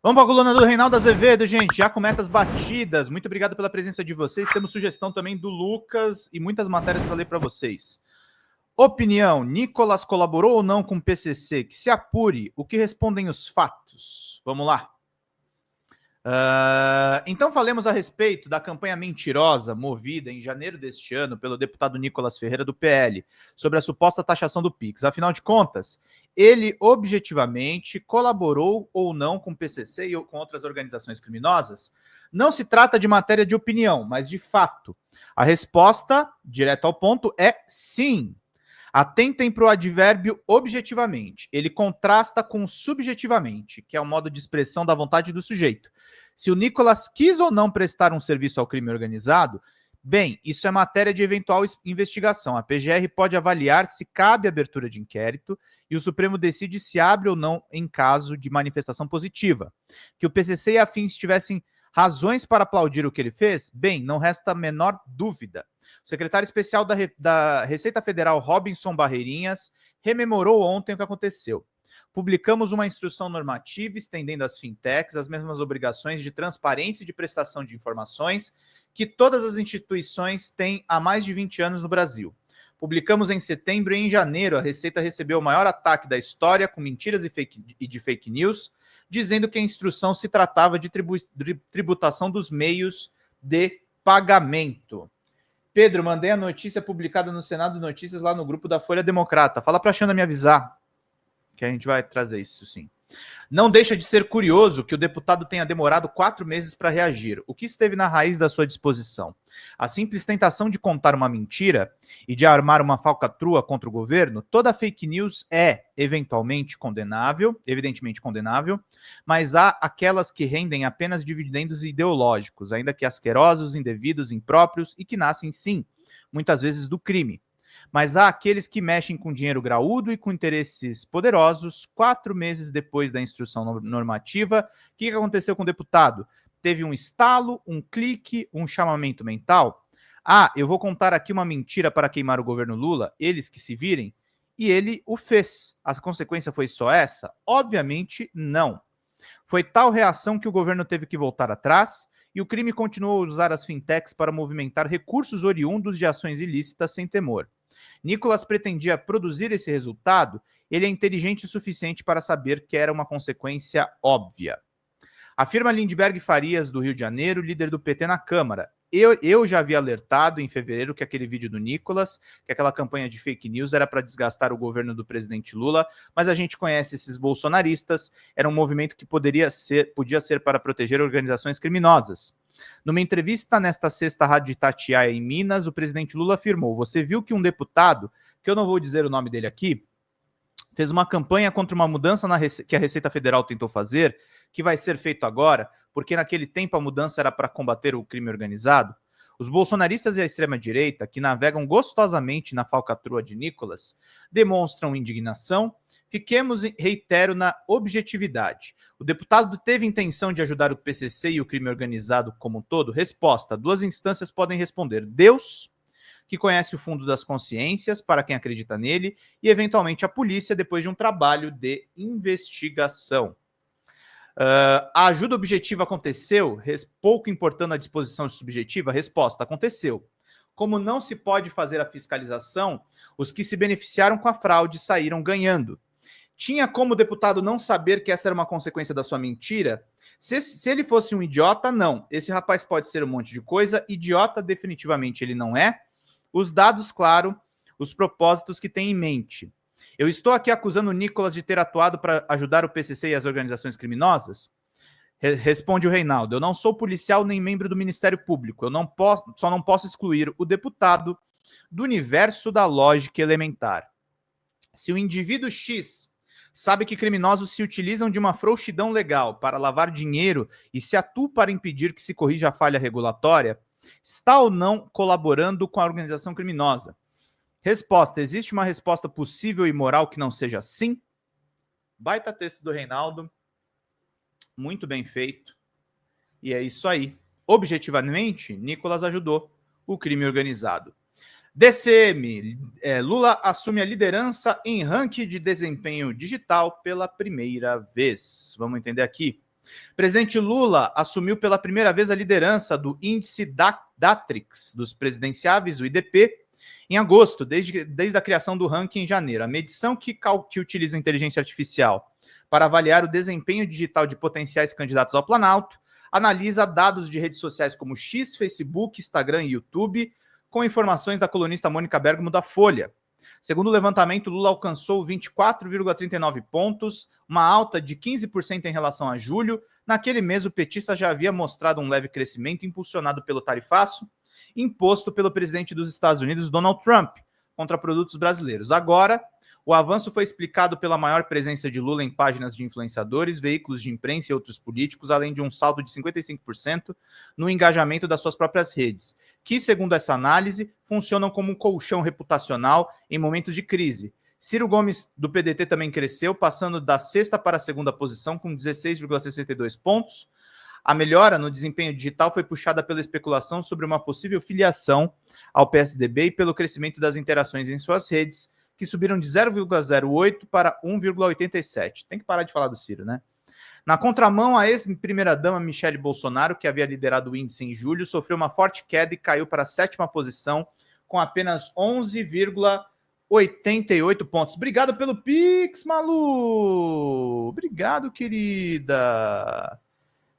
Vamos para a coluna do Reinaldo Azevedo, gente. Já com metas batidas. Muito obrigado pela presença de vocês. Temos sugestão também do Lucas e muitas matérias para ler para vocês. Opinião: Nicolas colaborou ou não com o PCC? Que se apure. O que respondem os fatos? Vamos lá. Então falemos a respeito da campanha mentirosa movida em janeiro deste ano pelo deputado Nicolas Ferreira do PL sobre a suposta taxação do Pix. Afinal de contas, ele objetivamente colaborou ou não com o PCC ou com outras organizações criminosas? Não se trata de matéria de opinião, mas de fato. A resposta, direto ao ponto, é sim. Atentem para o advérbio objetivamente. Ele contrasta com subjetivamente, que é o modo de expressão da vontade do sujeito. Se o Nicolas quis ou não prestar um serviço ao crime organizado, bem, isso é matéria de eventual investigação. A PGR pode avaliar se cabe abertura de inquérito e o Supremo decide se abre ou não em caso de manifestação positiva. Que o PCC e afins tivessem razões para aplaudir o que ele fez, bem, não resta a menor dúvida. O secretário especial da Receita Federal, Robinson Barreirinhas, rememorou ontem o que aconteceu. Publicamos uma instrução normativa estendendo às fintechs as mesmas obrigações de transparência e de prestação de informações que todas as instituições têm há mais de 20 anos no Brasil. Publicamos em setembro e em janeiro a Receita recebeu o maior ataque da história com mentiras e de fake news, dizendo que a instrução se tratava de tributação dos meios de pagamento. Pedro, mandei a notícia publicada no Senado de Notícias lá no grupo da Folha Democrata. Fala para a Xana me avisar, que a gente vai trazer isso sim. Não deixa de ser curioso que o deputado tenha demorado 4 meses para reagir. O que esteve na raiz da sua disposição? A simples tentação de contar uma mentira e de armar uma falcatrua contra o governo? Toda fake news é eventualmente condenável, evidentemente condenável, mas há aquelas que rendem apenas dividendos ideológicos, ainda que asquerosos, indevidos, impróprios e que nascem, sim, muitas vezes do crime. Mas há aqueles que mexem com dinheiro graúdo e com interesses poderosos. 4 meses depois da instrução normativa, o que aconteceu com o deputado? Teve um estalo, um clique, um chamamento mental? Eu vou contar aqui uma mentira para queimar o governo Lula, eles que se virem, e ele o fez. A consequência foi só essa? Obviamente não. Foi tal reação que o governo teve que voltar atrás e o crime continuou a usar as fintechs para movimentar recursos oriundos de ações ilícitas sem temor. Nicolas pretendia produzir esse resultado, ele é inteligente o suficiente para saber que era uma consequência óbvia. Afirma Lindbergh Farias, do Rio de Janeiro, líder do PT na Câmara. Eu já havia alertado em fevereiro que aquele vídeo do Nicolas, que aquela campanha de fake news era para desgastar o governo do presidente Lula, mas a gente conhece esses bolsonaristas, era um movimento que podia ser para proteger organizações criminosas. Numa entrevista nesta sexta à Rádio Itatiaia, em Minas, o presidente Lula afirmou: você viu que um deputado, que eu não vou dizer o nome dele aqui, fez uma campanha contra uma mudança que a Receita Federal tentou fazer, que vai ser feito agora, porque naquele tempo a mudança era para combater o crime organizado? Os bolsonaristas e a extrema-direita, que navegam gostosamente na falcatrua de Nicolas, demonstram indignação. Fiquemos, reitero, na objetividade. O deputado teve intenção de ajudar o PCC e o crime organizado como um todo? Resposta: 2 instâncias podem responder: Deus, que conhece o fundo das consciências, para quem acredita nele, e eventualmente a polícia, depois de um trabalho de investigação. A ajuda objetiva aconteceu? Pouco importando a disposição subjetiva? Resposta: aconteceu. Como não se pode fazer a fiscalização, os que se beneficiaram com a fraude saíram ganhando. Tinha como o deputado não saber que essa era uma consequência da sua mentira? Se ele fosse um idiota, não. Esse rapaz pode ser um monte de coisa. Idiota, definitivamente, ele não é. Os dados, claro, os propósitos que tem em mente. Eu estou aqui acusando o Nicolas de ter atuado para ajudar o PCC e as organizações criminosas? Responde o Reinaldo: eu não sou policial nem membro do Ministério Público. Eu só não posso excluir o deputado do universo da lógica elementar. Se o indivíduo X sabe que criminosos se utilizam de uma frouxidão legal para lavar dinheiro e se atua para impedir que se corrija a falha regulatória, está ou não colaborando com a organização criminosa? Resposta: existe uma resposta possível e moral que não seja sim? Baita texto do Reinaldo, muito bem feito, e é isso aí. Objetivamente, Nicolas ajudou o crime organizado. DCM, Lula assume a liderança em ranking de desempenho digital pela primeira vez. Vamos entender aqui. Presidente Lula assumiu pela primeira vez a liderança do índice Datrix dos presidenciáveis, o IDP, em agosto, desde a criação do ranking em janeiro. A medição que utiliza inteligência artificial para avaliar o desempenho digital de potenciais candidatos ao Planalto analisa dados de redes sociais como X, Facebook, Instagram e YouTube, com informações da colunista Mônica Bergamo da Folha. Segundo o levantamento, Lula alcançou 24,39 pontos, uma alta de 15% em relação a julho. Naquele mês, o petista já havia mostrado um leve crescimento impulsionado pelo tarifaço imposto pelo presidente dos Estados Unidos, Donald Trump, contra produtos brasileiros. Agora, o avanço foi explicado pela maior presença de Lula em páginas de influenciadores, veículos de imprensa e outros políticos, além de um salto de 55% no engajamento das suas próprias redes, que, segundo essa análise, funcionam como um colchão reputacional em momentos de crise. Ciro Gomes, do PDT, também cresceu, passando da sexta para a segunda posição com 16,62 pontos. A melhora no desempenho digital foi puxada pela especulação sobre uma possível filiação ao PSDB e pelo crescimento das interações em suas redes, que subiram de 0,08 para 1,87. Tem que parar de falar do Ciro, né? Na contramão, a ex-primeira-dama Michele Bolsonaro, que havia liderado o índice em julho, sofreu uma forte queda e caiu para a sétima posição, com apenas 11,88 pontos. Obrigado pelo Pix, Malu! Obrigado, querida!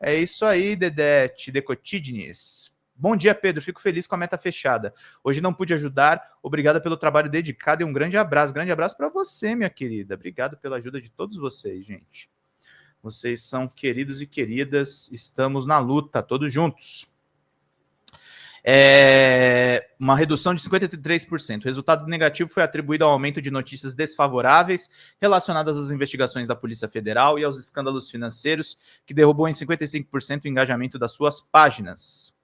É isso aí, Dedete, Decotidnes. Bom dia, Pedro. Fico feliz com a meta fechada. Hoje não pude ajudar. Obrigada pelo trabalho dedicado e um grande abraço. Grande abraço para você, minha querida. Obrigado pela ajuda de todos vocês, gente. Vocês são queridos e queridas. Estamos na luta, todos juntos. Uma redução de 53%. O resultado negativo foi atribuído ao aumento de notícias desfavoráveis relacionadas às investigações da Polícia Federal e aos escândalos financeiros, que derrubou em 55% o engajamento das suas páginas.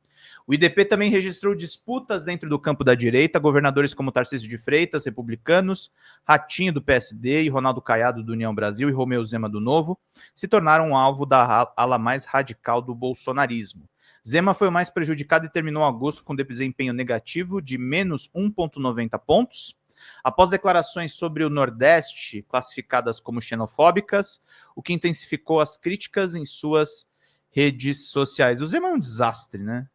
O IDP também registrou disputas dentro do campo da direita, governadores como Tarcísio de Freitas, republicanos, Ratinho do PSD e Ronaldo Caiado do União Brasil e Romeu Zema do Novo se tornaram alvo da ala mais radical do bolsonarismo. Zema foi o mais prejudicado e terminou agosto com desempenho negativo de menos 1,90 pontos. Após declarações sobre o Nordeste classificadas como xenofóbicas, o que intensificou as críticas em suas redes sociais. O Zema é um desastre, né?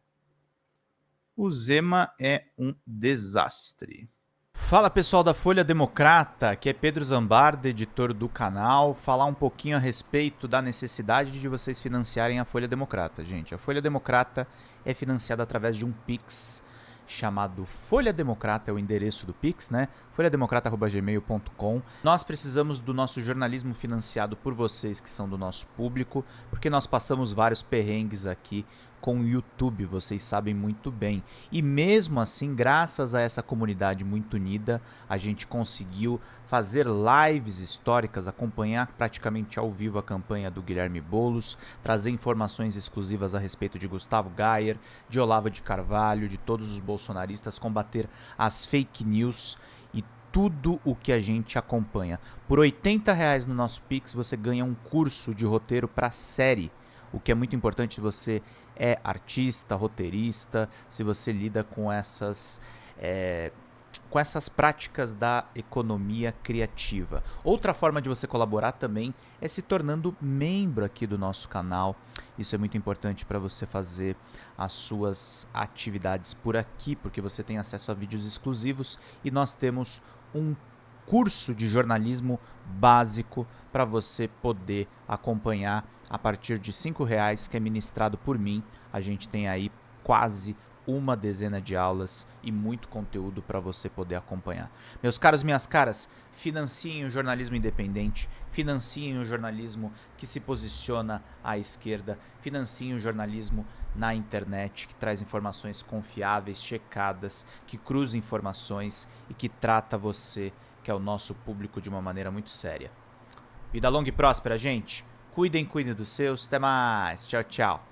O Zema é um desastre. Fala, pessoal da Folha Democrata, que é Pedro Zambarda, editor do canal, falar um pouquinho a respeito da necessidade de vocês financiarem a Folha Democrata. Gente, a Folha Democrata é financiada através de um Pix chamado Folha Democrata, é o endereço do Pix, né? folhademocrata@gmail.com. Nós precisamos do nosso jornalismo financiado por vocês que são do nosso público, porque nós passamos vários perrengues aqui com o YouTube, vocês sabem muito bem. E mesmo assim, graças a essa comunidade muito unida, a gente conseguiu fazer lives históricas, acompanhar praticamente ao vivo a campanha do Guilherme Boulos, trazer informações exclusivas a respeito de Gustavo Gayer, de Olavo de Carvalho, de todos os bolsonaristas, combater as fake news e tudo o que a gente acompanha. Por R$80 no nosso Pix, você ganha um curso de roteiro para série, o que é muito importante se você é artista, roteirista, se você lida com essas práticas da economia criativa. Outra forma de você colaborar também é se tornando membro aqui do nosso canal. Isso é muito importante para você fazer as suas atividades por aqui, porque você tem acesso a vídeos exclusivos e nós temos um curso de jornalismo básico para você poder acompanhar a partir de R$5, que é ministrado por mim. A gente tem aí quase uma dezena de aulas e muito conteúdo para você poder acompanhar. Meus caros, minhas caras, financiem o jornalismo independente, financiem o jornalismo que se posiciona à esquerda, financiem o jornalismo na internet, que traz informações confiáveis, checadas, que cruza informações e que trata você, que é o nosso público, de uma maneira muito séria. Vida longa e próspera, gente. Cuidem dos seus. Até mais. Tchau, tchau.